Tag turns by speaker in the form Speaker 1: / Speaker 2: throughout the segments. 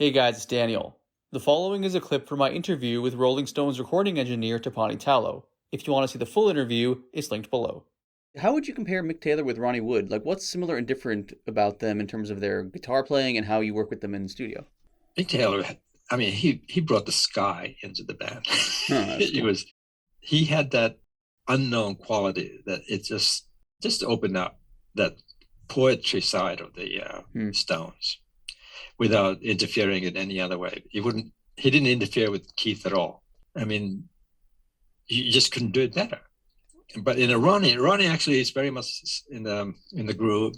Speaker 1: Hey guys, it's Daniel. The following is a clip from my interview with Rolling Stone's recording engineer Tapani Talo. If you want to see the full interview, it's linked below. How would you compare Mick Taylor with Ronnie Wood? Like, what's similar and different about them in terms of their guitar playing and how you work with them in the studio?
Speaker 2: Mick Taylor, I mean, he brought the sky into the band.
Speaker 1: Oh, that's cool.
Speaker 2: He had that unknown quality that it just opened up that poetry side of the Stones without interfering in any other way. He didn't interfere with Keith at all. I mean, you just couldn't do it better. But in a Ronnie actually is very much in the groove,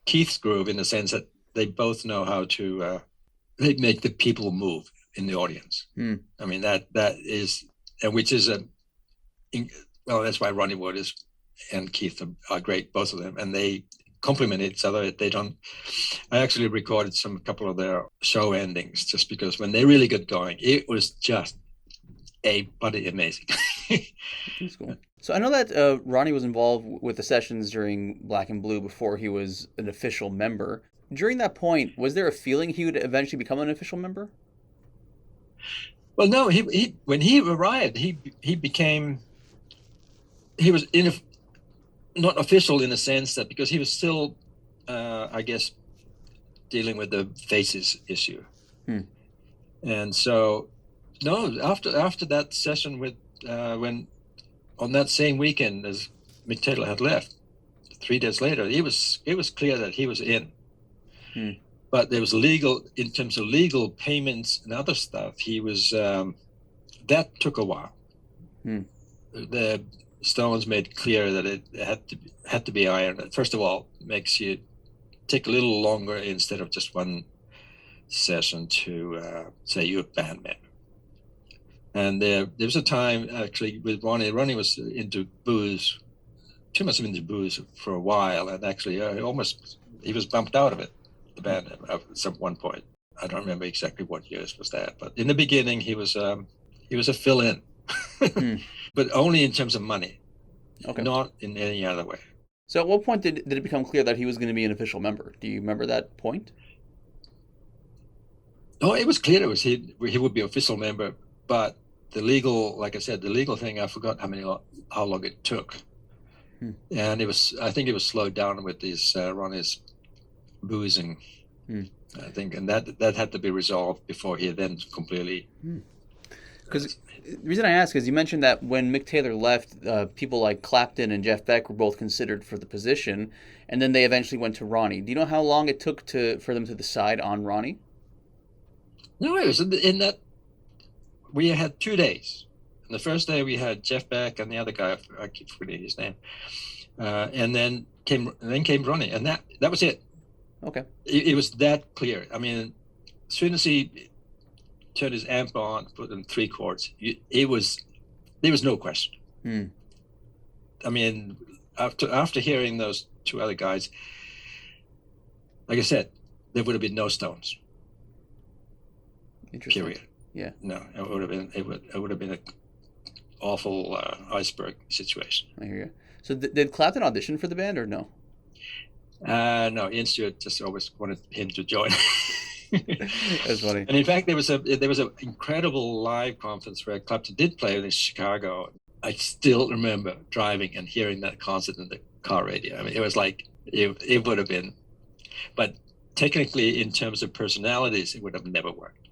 Speaker 2: Keith's groove, in the sense that they both know how to make the people move in the audience. I mean, that is, and which is that's why Ronnie Wood and Keith are great, both of them, and they complement each other. I actually recorded a couple of their show endings just because when they really got going, it was just bloody amazing.
Speaker 1: That's cool. So I know that Ronnie was involved with the sessions during Black and Blue before he was an official member. During that point, was there a feeling he would eventually become an official member?
Speaker 2: Well, no, he when he arrived, he was not official in the sense that because he was still, I guess, dealing with the Faces issue, and so no, after that session with when on that same weekend as Mick Taylor had left, 3 days later, it was clear that he was in. But there was in terms of legal payments and other stuff, he was, that took a while. The Stones made clear that it had to be ironed. First of all, makes you take a little longer instead of just one session to say you're a band member. And there was a time actually with Ronnie. Ronnie was into booze, too much into booze for a while, and actually he was bumped out of it, the band, at some one point. I don't remember exactly what years was that, but in the beginning he was a fill-in, but only in terms of money, not in any other way.
Speaker 1: So at what point did it become clear that he was going to be an official member? Do you remember that point?
Speaker 2: No, it was clear he would be official member, but the legal, like I said, the legal thing, I forgot how long it took. And I think it was slowed down with these Ronnie's boozing, I think, and that had to be resolved before he then completely.
Speaker 1: Because the reason I ask is you mentioned that when Mick Taylor left, people like Clapton and Jeff Beck were both considered for the position, and then they eventually went to Ronnie. Do you know how long it took for them to decide on Ronnie?
Speaker 2: No, it was in that we had 2 days. And the first day we had Jeff Beck and the other guy, I keep forgetting his name, and then came Ronnie, and that was it.
Speaker 1: Okay.
Speaker 2: It was that clear. I mean, as soon as he turned his amp on, put in 3 chords, there was no question. I mean, after hearing those 2 other guys, like I said, there would have been no Stones.
Speaker 1: Interesting.
Speaker 2: Period.
Speaker 1: Yeah.
Speaker 2: No, it would have been an awful iceberg situation.
Speaker 1: I hear you. So did Clapton audition for the band or no?
Speaker 2: No, Ian Stewart just always wanted him to join.
Speaker 1: That's funny.
Speaker 2: And in fact, there was an incredible live conference where Clapton did play in Chicago. I still remember driving and hearing that concert in the car radio. I mean, it was like it would have been, but technically, in terms of personalities, it would have never worked.